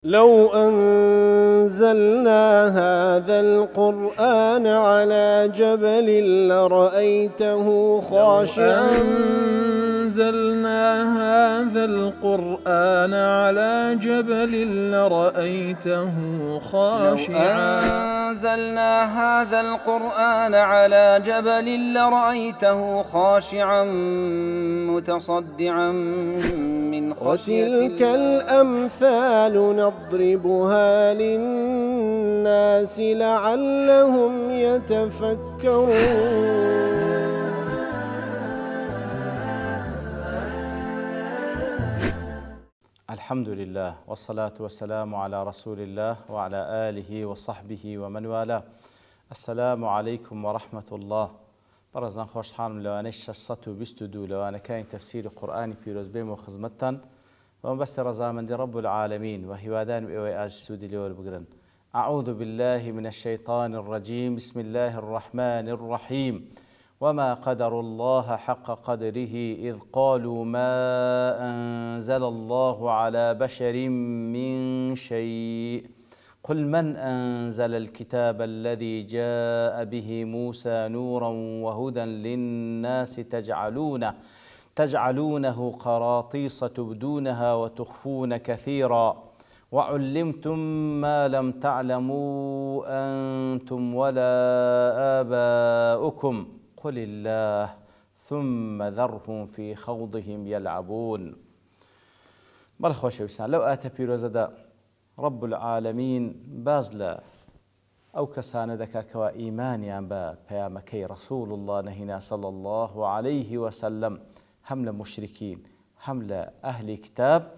لو أنزلنا هذا القرآن على جبل لرأيته خاشعا أنزلنا هذا القرآن على جبل لرأيته خاشعا أنزلنا هذا القرآن على جبل لرأيته خاشعا متصدعا من خشية وتلك الأمثال نضربها للناس لعلهم يتفكرون. الحمد لله والصلاة والسلام على رسول الله وعلى آله وصحبه ومن والاه. السلام عليكم ورحمة الله. برزان خوش حالم لواني 622 لواني كاين تفسير قرآني بيروز بيم وخزمتان ومبس رزامندي رب العالمين وهوادان بإوي آج سودي ليور بقرن. أعوذ بالله من الشيطان الرجيم. بسم الله الرحمن الرحيم. وما قدر الله حق قدره إذ قالوا ما أنزل الله على بشر من شيء قل من أنزل الكتاب الذي جاء به موسى نورا وهدى للناس تجعلونه قراطيس تبدونها وتخفون كثيرا وعلمتم ما لم تعلموا أنتم ولا آباؤكم قل الله ثم ذرهم في خوضهم يلعبون. بل خوش ويسان لو آتا بيروزدا رب العالمين بازلا أو كساندك كوا إيمانيان با بيامكي رسول الله نهينا صلى الله عليه وسلم هم مشركين هم أهل كتاب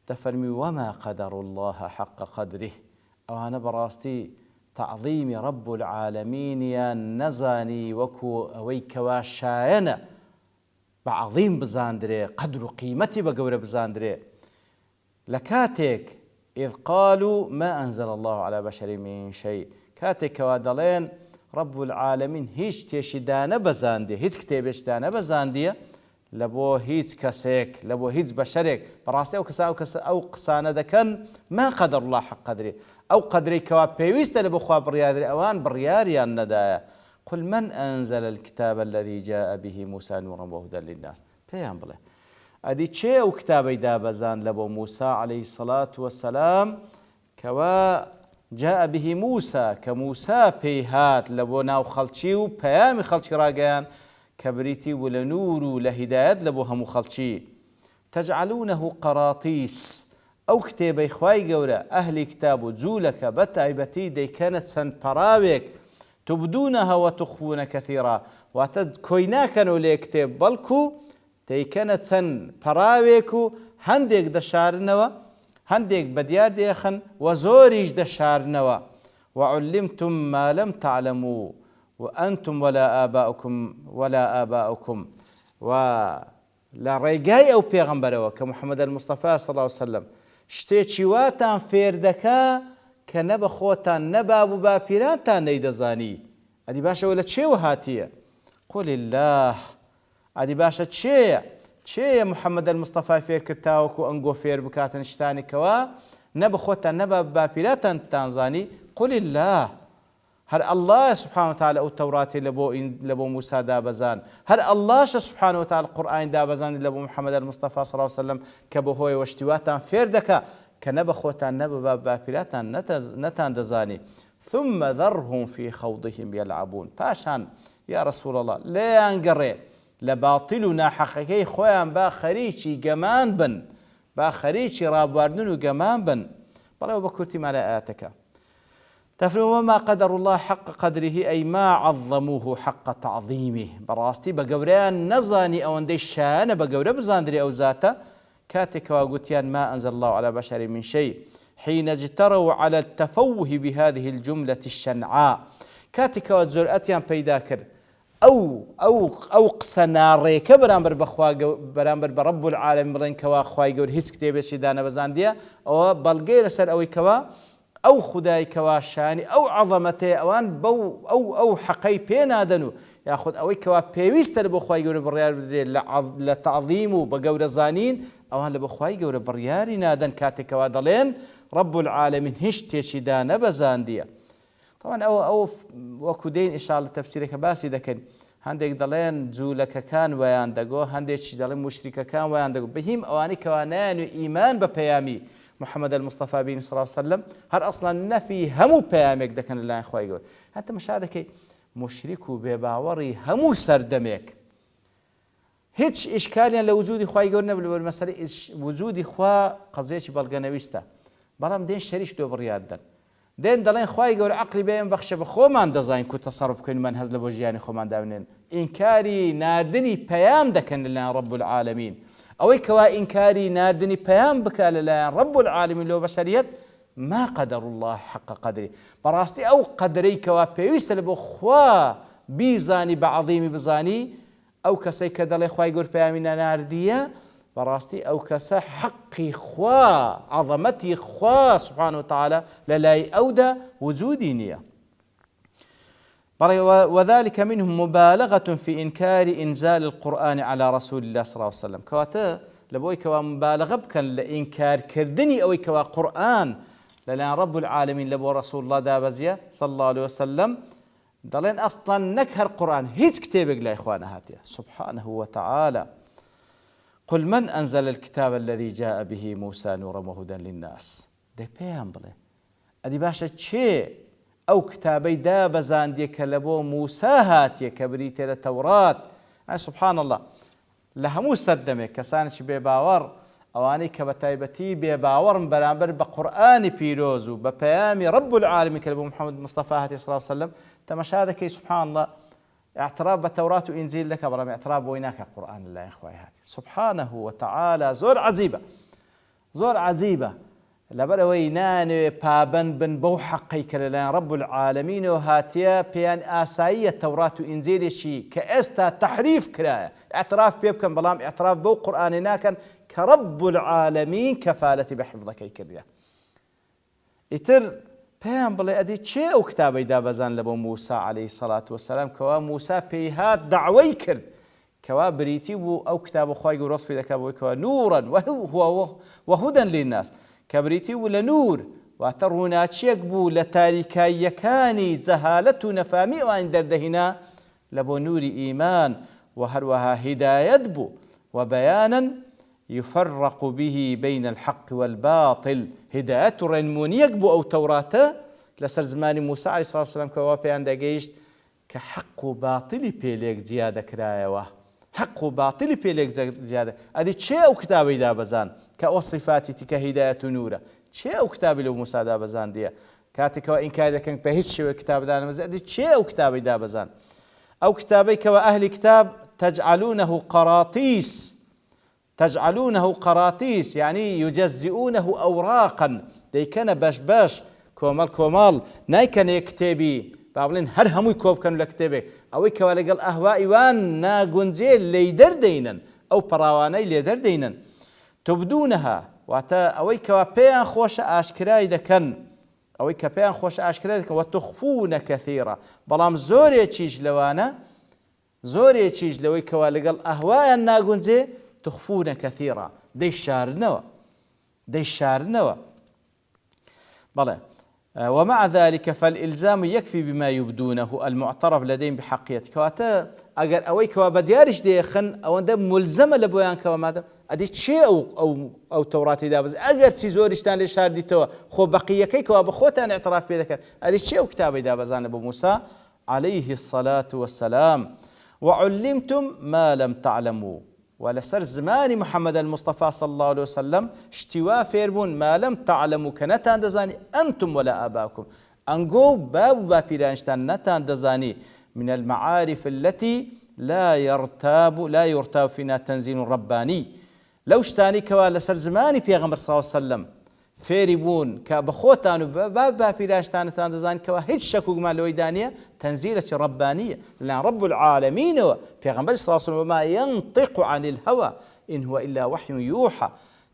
تفرمي وما قدر الله حق قدره. أو أنا براستي تعظيم رب العالمين يا نزاني وكو أويكوا شاينا بعظيم بزاندري قدر قيمتي بقور بزاندري لكاتك إذ قالوا ما أنزل الله على بشر من شيء كاتك وادلين رب العالمين هيش تيشدانا بزاندي هيش كتابش دانا بزاندي لبو هيج كسيك لبو هيج بشرك براسي أو قسانة دكن ما قدر الله حق قدري أو قدري كوا بيويست لبو خواب بريادري أوان برياري الندايا قل من أنزل الكتاب الذي جاء به موسى نورا وهدى للناس بيان بله أدي تشي أو كتابي دابزان لبو موسى عليه الصلاة والسلام كوا جاء به موسى كموسى بيهات لبو ناو خلشي وبيامي خلشي راقيان كبريتي ولنور لهدايات لبوها مخلشي تجعلونه قراطيس أو كتاب إخواي قورا أهل كتاب جولك بتعبتي دي كانت سن براوك تبدونها وتخفون كثيرا واتد كوينا كانوا لي كتاب بلكو دي كانت سن براوكو هنديك دشارنوا هنديك بديار ديخن وزوريج دشارنوا وعلمتم ما لم تعلموا وأنتم ولا آباؤكم ولا ريقاي أو بيغمبروا كمحمد المصطفى صلى الله عليه وسلم شتيتشي واتان فيردكا كنبا خوتان نبا أبو بابيرانتان نيدزاني أدي باشا ولا تشي وهاتية قل الله أدي باشا تشي محمد المصطفى فير كرتاوكو أنقو فير بكاتن شتاني كوا نبا خوتان نبا بابيرانتان تانزاني قل الله هر الله سبحانه وتعالى التوراة لبو موسى دابزان هر الله سبحانه وتعالى القرآن دابزان لبو محمد المصطفى صلى الله عليه وسلم كبو هوي واشتواتان فيردكا كنبا خوتان نبا بابيلاتان نتان دزاني ثم ذرهم في خوضهم يلعبون باشان يا رسول الله لا ينقري لباطلنا حقيقي خوان با خريشي قمان بن با خريشي رابواردن وقمان بن بلا بكرتي على آياتك تفرموا وما قدر الله حق قدره أي ما عظموه حق تعظيمه براستي بقوريان نزاني أو اندي شان بقوري بزاندري أو ذاته كاتك وقتيان ما أنزل الله على بشر من شيء حين اجتروا على التفوه بهذه الجملة الشنعاء كاتك وزرأتيان بيداكر أو قسناريك برامبر برامبر برب العالمين برين كوا خواي قول هيس كتابة شدانا بزاندية أو بلغير سر أوي كوا أو خداي كواشاني أو عظمته أوان بو أو حقي بينادنو ياخذ أوي كوا بيويست لبو خواي قول بريار لتعظيمه بقور زانين أوان لبو خواي قول برياري نادن كاتك وادلين رب العالمين هیچ شتێکی دا نەبەزاندیە. طبعا ئەو وەکو دێن ئینشاءالله تەفسیرێکە باسی دەکەین، هەندێک دەڵێن جوولەکەکان ویان دەگۆ، هەندێکی دەڵێن مشریکەکان ویان دەگۆ، بەهیم ئەوانەی کەوا نایانوێ ئیمان بە پەیامی محمد المصطفى بن صلى الله عليه وسلم هەر ئەسڵان نەفی هەموو پەیامێک دەکەن لەلایەن خوای گەورە. هەتا مەشا دەکەی مشریک و بێباوەڕی هەموو سەردەمێک هیچ ئیشکالیان لە وجودی خوای گەورە نەبوو، مەسەلەی وجودی خوا قەزەیەکی بەڵگەنەویستە، بەڵام دێن شەریش دۆ بڕیار دەن، دێن دەڵێن خوای گەورە عەقلی بێن بەخشە بە خۆمان دەزانین کو تەسەڕف بکەین من هەز لە بۆ ژیانی خۆمان دابنێن، ئینکاری ناردنی پەیام دەکەن لەلایەن رب العالمین. ئەوەی کەوا ئینکاری ناردنی پەیام بکە لەلایەن رب العالمین لۆ بەشەریەت ما قدر الله حق قدری، بەڕاستی ئەو قەدرەی کەوا پێویستە لە بۆ خوا بیزانی بە عەظیمی بزانی، ئەو کەسەی کە دەڵێ خوای گەورە پەیامی نەناردیە بەڕاستی ئەو کەسە حەقی خوا عەظەمەتی خوا سبحانه وتعالى لەلای ئەودا وجودی نییە. وذلك منهم مبالغة في إنكار إنزال القرآن على رسول الله صلى الله عليه وسلم، كواتا لبوي كوا مبالغة بكن لإنكار كردني أو كوا قرآن لأن رب العالمين لبو رسول الله دابزيا صلى الله عليه وسلم دلين أصلا نكهر قرآن هيت كتابك لا إخوانا هاتيا سبحانه وتعالى. قل من أنزل الكتاب الذي جاء به موسى نورا وهدى للناس، ده بيان بله أدي باشا چه أو كتابي دابزان دي كلبو موسى هاتيا كبريت التوراة. يعني سبحان الله لهمو سردمي كسانش بباور أواني كبتايبتي بباور برامبر بقرآن بيروزو ببيامي رب العالمين كلبو محمد مصطفى هاتي صلى الله عليه وسلم تمشاهده كي سبحان الله اعتراف بالتوراة وإنزيل لك برام اعتراف ويناك قرآن الله يا إخوائي هاتي سبحانه وتعالى زور عزيبة زور عزيبة لبروي نان بابن بن بو حقي كلان رب العالمين وهاتيا بيان آسائية التوراة وإنزيل شي كأستا تحريف كراية اعتراف بيبكن بلام اعتراف بو قرآننا كان كرب العالمين كفالتي بحفظك كريا اتر بيان بلي ادي چه او كتابي دابزان لبو موسى عليه الصلاة والسلام كوا موسى بيهات دعوي كرد كوا بريتي او كتاب خواي ورص في ذاك كوا نورا وهدى للناس كبريتي ولا نور واترونا تشيكبو لتاريكايكاني زهالته نفامي وان دردهنا لبو نور ايمان وهروها هداية بو وبيانا يفرق به بين الحق والباطل هداية رنمونيك بو او توراة لسر زمان موسى عليه الصلاة والسلام كوا بيان داقيشت كحق وباطل بيليك زيادة كرايوه حق وباطل بيليك زيادة ادي تشي او كتابي دابزان كوصفاتي كهداية نورة شيء أو كتابي لو موسى دابزان ديا كاتك وإن كان كان بهيتش كتاب دانا مزاد شيء أو كتابي دابزان أو كتابي كأهل كتاب تجعلونه قراطيس يعني يجزئونه أوراقا دي كان باش كومال ناي كان يكتبي بابلين هر همو يكوب كانوا لكتبي أو كوالقال أهواء وان نا قنزيل ليدر دينا أو براواني ليدر دينا تبدونها واتا اوي كوابيان خوش اشكراي دكن اوي كبيان خوش اشكراي دكن وتخفون كثيرا بلام زوري تشيج لوانا زوري تشيج لوي كوالقال اهواء الناغونزي تخفون كثيرا دي الشارنوا بلى ومع ذلك فالإلزام يكفي بما يبدونه المعترف لديهم بحقيته كواتا اگر اوي كواب ديارش ديخن او ده ملزمه لبويان كوا مادام ادي شيء او توراتي دابز اگر سي زورشتان لشار ديتو خو بقيه كي كوا بخوتان اعتراف بيدك ادي شيء كتابي دابزان ابو موسى عليه الصلاه والسلام وعلمتم ما لم تعلموا ولسر زمان محمد المصطفى صلى الله عليه وسلم اشتوا فيربون ما لم تعلموا كنتان دزاني انتم ولا اباكم انقو باب بيرانشتان نتان دزاني من المعارف التي لا يرتاب فينا تنزيل رباني لو شتاني كوا لسر زماني بيغمبر صلى الله عليه وسلم فيربون كبخوتان باب بيرانشتان نتان دزاني كوا هيج شكو ما لويدانيه تنزيلة ربانية لأن رب العالمين بيغمبر صلى الله عليه وسلم ما ينطق عن الهوى إن هو إلا وحي يوحى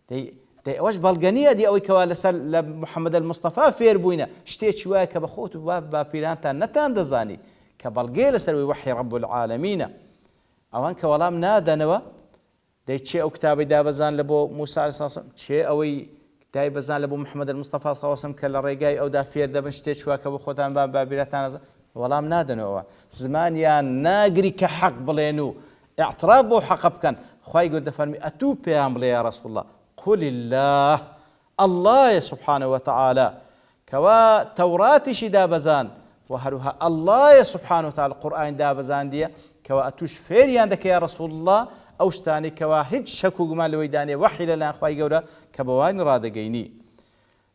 دي واش بالغنيه دي اوي كوا لسر محمد المصطفى فيربوينا شتيت شويه كبخوت باب بيرانتان نتان دزاني كبالجيل سروي وحي رب العالمين اوان كولام نادنوا دي تشي او كتابي دابزان لبو موسى عليه الصلاه والسلام تشي اوي دای بەزان لە بۆ محەممەد المستەفا صلی الله علیه و سلم کە لە ڕێگای ئەودا فێر دەبن شتێک وا کە بۆ خۆتان با بیرەتان وەڵام نادنەوە زمانیان ناگری کە حەق بڵێن و اعتراف بۆ حەق بکەن خوای گەورە دەفەرمی ئەتوو پێیان بڵێ یا رەسوڵ الله قل الله سبحانه وتعالى كوا توراتي شي دابزان وهروها الله سبحانه وتعالى القرآن دابزان دي كوا أتوش فيريان دك يا رسول الله أوشتاني كوا هج شكو جمال لويداني وحي لنا أخوي جورا كبوان راد جيني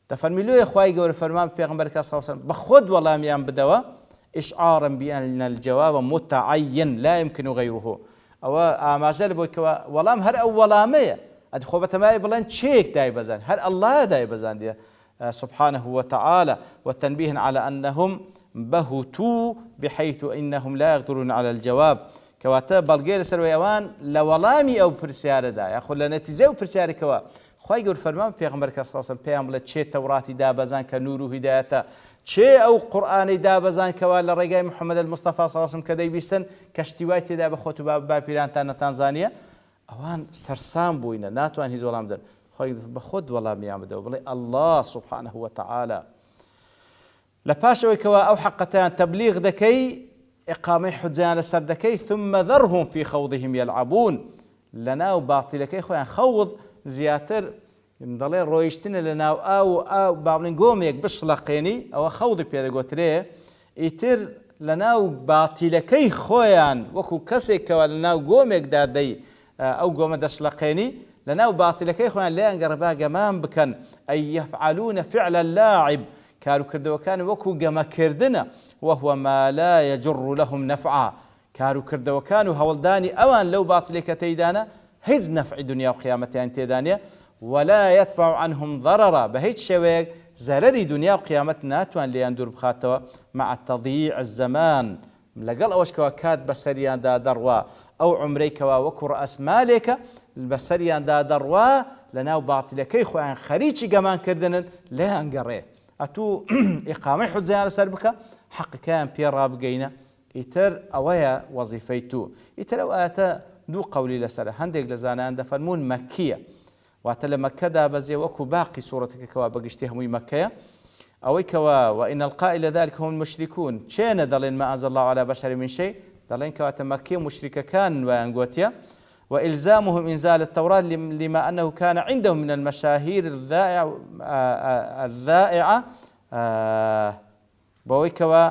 تفرمي له أخوي جورا فرمان بيغمبر صلى الله عليه وسلم بخد والله ميان بدوا إشعارا بأن الجواب متعين لا يمكن غيره أو ما زال بو كوا والله هر أولا مية أدخل بتماي بلان تشيك داي بزان هر الله داي بزان دي سبحانه وتعالى والتنبيه على أنهم بهتوا بحيث إنهم لا يقدرون على الجواب كواتا بلغير سرويوان لولامي أو برسيارة دا يأخذ لنتيجة برسيارة كوا خواهي يقول فرمان بيغمبر صلى الله عليه وسلم بيغمبر چه توراتي دابزان كنور هدايته چه أو قرآن دابزان كوا لرقاي محمد المصطفى صلى الله عليه وسلم كدي بيستن كشتوايتي دا بخوتو بابيران تانا تنزانيا اوان سرسام بوينا ناتوان هيز ولام در خواهي بخود ولام يامدو بلي الله سبحانه وتعالى لباشوي كوا أو حقتان تبليغ دكي إقامة حجان لسر دكي ثم ذرهم في خوضهم يلعبون لنا وباطلكي خوان خوض زياتر مدلين رويشتنا لنا أو بابلين قوميك بشلقيني أو خوض بيدا قوتريه إتر لنا وباطلكي خوان وكو كسي كوا لنا قوميك دادي أو قوم دشلقيني لنا وباطلكي خوان لين قربا قمام بكن أي يفعلون فعل اللاعب كانوا كردوا كانوا وكو قما كردنا وهو ما لا يجر لهم نفعا كانوا كردوا كانوا هولداني أوان لو باطلك تيدانا هز نفع دنيا وقيامتين تيدانيا ولا يدفع عنهم ضررا بهيج شويك زرري دنيا وقيامتنا توان ليان دور بخاتوا مع تضييع الزمان لقل أوش كوا كاد بسريان دا دروا أو عمريك وكو رأس مالك البسريان دا دروا لناو باطلكي خوان خريجي قمان كردنا لا انقريه أتو إقامة حجان سربك حق كان بيرا بقينا يتر أويا وظيفيتو يتر أوآتا دو قولي لسر هندق لزانا أن فرمون مكية واتل مكة دا بزي وكو باقي سورتك كوا بقشتهم مكية أوي كوا وإن القائل ذلك هم المشركون شين دلين ما أنزل الله على بشر من شيء دلين كوا مكية مشركة كان وأنقوتيا وإلزامهم إنزال التوراة لما أنه كان عندهم من المشاهير الذائعة بويكوا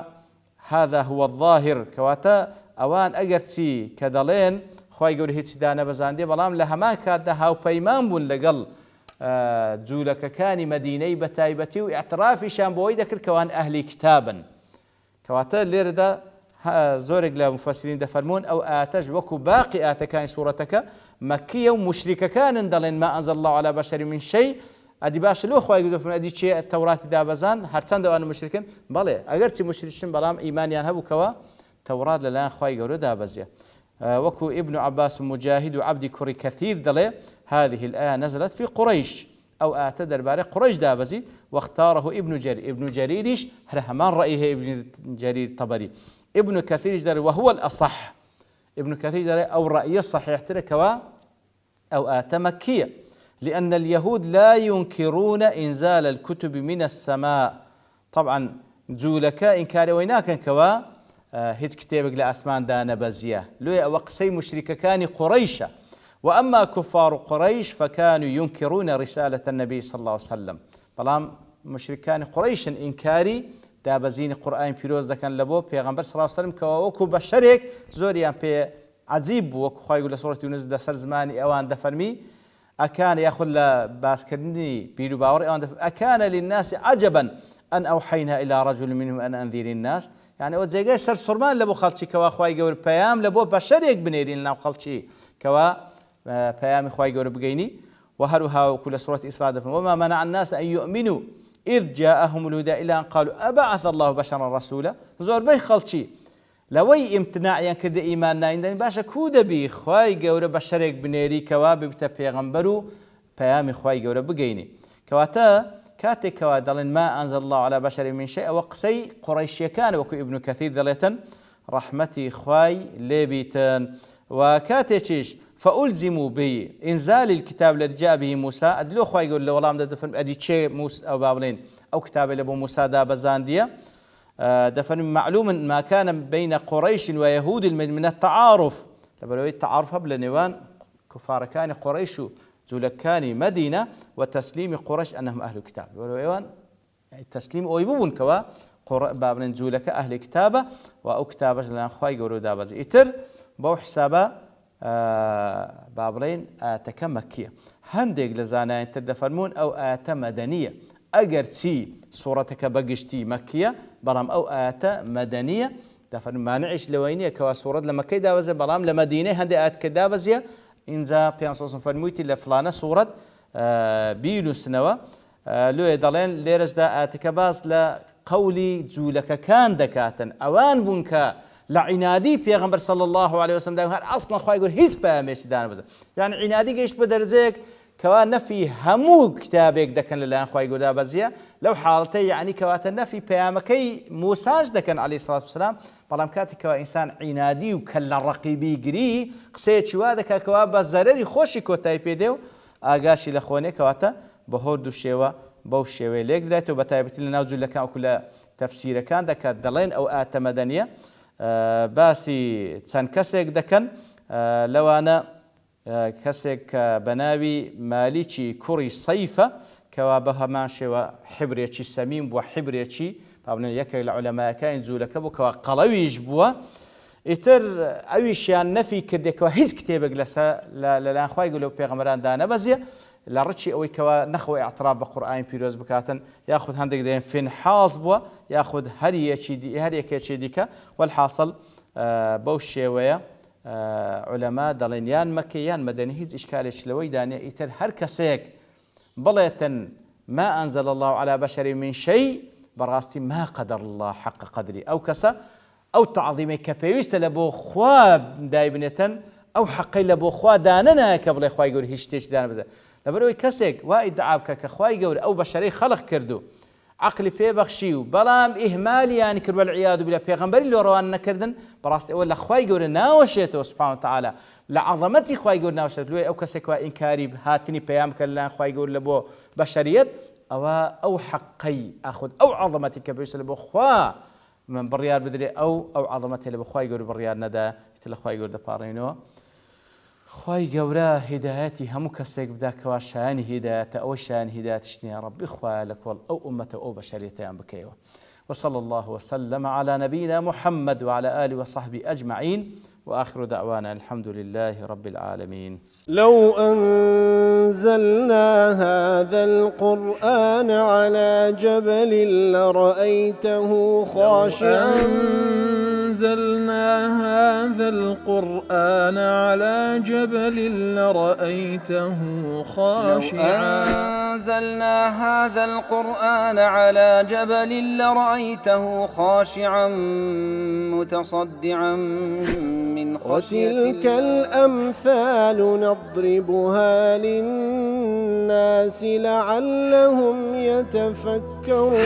هذا هو الظاهر كواتا أوان أجرتسي كدلين خواهي يقول هيتش دانا بزاندي بلام لهما كادا هاو بيمان بون لقل جولك كان مديني بتايبتي واعترافي شان بوي ذكر كوان أهلي كتابا كواتا ليردا زورق لمفسرين دفرمون أو آتج وكو باقي آتكان سورتك مكية ومشركة كان دلين ما أنزل الله على بشر من شيء أدي باش لو خواهي يقول دفرمون أدي شيء التوراة دابزان هرسان دوان مشركين بلي أقرتي مشركين بلام إيمانيان هبو كوا توراة للان خواهي يقولوا دابزيا وكو ابن عباس مجاهد وعبد كري كثير دلي هذه الآية نزلت في قريش أو آتدر باري قريش دابزي واختاره ابن جرير ابن جريرش هرهمان رأيه ابن جرير طبري ابن كثير جدري وهو الأصح ابن كثير جدري أو رأي الصحيح تركوا أو آت مكية لأن اليهود لا ينكرون إنزال الكتب من السماء طبعا جولك إنكار ويناك كوا هيت كتابك لأسمان دانا بزيه لو وقسي مشرك كان قريشة وأما كفار قريش فكانوا ينكرون رسالة النبي صلى الله عليه وسلم بلام مشركان قريش إنكاري دابزين قرآن بيروز دكان لبو بيغمبر صلى الله عليه وسلم كوكو بشرك زوريان بي عجيب وكو خواهي يقول سورة يونس دا سر زماني اوان دفرمي أكان يأخذ باسكرني بيرو باوري اوان دفرمي أكان للناس عجبا أن أوحينا إلى رجل منهم أن أنذير الناس يعني وزيجاي سر سرمان لبو خلشي كوا خواهي يقول بيام لبو بشرك بنيرين لنا خلشي كوا بيام خواهي يقول بقيني وهروها كل سورة إسراء دفرمي وما منع الناس أن يؤمنوا إذ جاءهم الهدى إلى أن قالوا أبعث الله بشرا رسولا زور بي خلشي لوي امتناع ينكر إيماننا عندنا باشا كودا بي خواي قورة بشرك بنيري كواب بتا بيغمبرو بيامي خواي قورة بقيني كواتا كاتي كوا دلن ما أنزل الله على بشر من شيء وقسي قريش كان وكو ابن كثير دلتن رحمتي خواي ليبيتن وكاتي تشيش فألزموا بإنزال الكتاب الذي جاء به موسى أدلو خواهي يقول له والله دفن أدي شيء موسى أو بابلين أو كتاب لبو موسى دا بزاندية دفن معلوم ما كان بين قريش ويهود من التعارف لبلوي التعارف قبل نيوان كفار كان قريش زولكان مدينة وتسليم قريش أنهم أهل الكتاب ولويوان التسليم أويبون كوا بابلين زولك أهل كتابة وأو كتابة لنا خواهي يقولوا دا بزي إتر بو حسابة بابلين آتك مكية هندق لزانا تدفرمون أو آت مدنية أجر تي صورتك بقشتي مكية برام أو آت مدنية دفرمون ما نعيش لوينية كوا صورة لما كيدا وزي برام لمدينة هندي آت كدا بزي إنزا بيانصوص فرمويتي لفلانة صورة بينو سنوا لو يدلين ليرج دا آتك باز لقولي جولك كان دكاتا أوان بنكا لعنادي پیغمبر صلى الله عليه وسلم ده هر اصلا خواهی يقول هیچ پیامش دانه بزن يعني عنادي گشت بدرزك كوا نفي همو كتابك دكن لله خواهی يقول ده بزيه لو حالته يعني كوات نفي پیامكي موساج دكن عليه الصلاه والسلام بلام كاتي كوا انسان عنادي وكل رقيبي جري قسيت شو هذا كوا بزرري خوشي كوتاي بيدو اغاشي لخونه كواتا بهود الشوا بو الشوا ليك دلاتو بتايبت لنا نوزل لك كل تفسير كان دك دلين او ات مدنيه باسی چەند کەسێک دەکەن لەوانە کەسێک بەناوی مالیکی کوڕی سەیفە کەوا بە هەمان شێوە حیبرێکی سەمیم بووە حیبرێکی پاڵێن یەکێک لە عولەماکانی جوولەکە بوو کەوا قەڵەویش بووە ئیتر ئەویشیان نەفی کردێکەوە هیچ کتێبێک لەلایەن خوای گەورە و پێغەمبەراندا نەبەزیە لە ڕچی ئەوەی کەوا نەخۆی ئەعتراف بە قورئانی پیرۆز بکاتن یاخود هەندێک دەیان فینحاز بووە یاخود هەر یەکێکی دیکە والحاصل بەو شێوەیە عولەما دەڵێن یان مەکە یان مەدەنی هیچ ئیشکالێکی لەوەی دانێ ئیتر هەر کەسێک بڵێتن ما أنزل الله على بشر من شيء بەڕاستی ما قدر الله حق قدری ئەو کەسە ئەو تعظیمەی کە پێویستە لە بۆ خوا دایبنێتن ئەو حەقەی لە بۆ خوا دانە نایە کە بڵێ خوای گەورە هیچ شتێکی دانە بزە لەبەرەوەی کەسێک وا ئیدعا بکە کە خوای گەورە ئەو بەشەرەی خەڵق کردو عقلی پێبەخشی و بەڵام ئیهمالیانی کرد والعیاذ بالله پێغەمبەری لۆڕەوان نەکردن بەڕاستی ئەوە لە خوای گەورە ناوەشێتەوە سبحانه وتعالى لە عەظەمەتی خوای گەورە ناوەشێت لێ ئەو کەسێک وا ئینکاری هاتنی پەیام کە لەلایەن خوای گەورە لە بۆ بەشەریەت ئەوە حەقەی ئاخود ئەو عەظەمەتی کە پێویستە لە بۆ خوا من بڕیار بدرێ ئەو عەظەمەتی لە بۆ خوای گەورە بڕیار نەدا ئیتر لە خوای گەورە دەپاڕێنەوە خوای گەورە هیدایەتی هەموو کەسێک بدا کەوا شایانی هیدایەتە ئەوە شایان هیدایەتیش نییە ڕەبی خوایە لە کۆڵ ئەو ئومەتە ئەو بەشەریەتیان بکەیەوە وصلى الله وسلم على نبينا محمد وعلى آله وصحبه أجمعين وآخر دعوانا الحمد لله رب العالمين لو أنزلنا هذا القرآن على جبل لرأيته خاشعا أنزلنا هذا القرآن على جبل لرأيته خاشعا أنزلنا هذا القرآن على جبل لرأيته خاشعا متصدعا من خشية وتلك الأمثال نضربها للناس لعلهم يتفكرون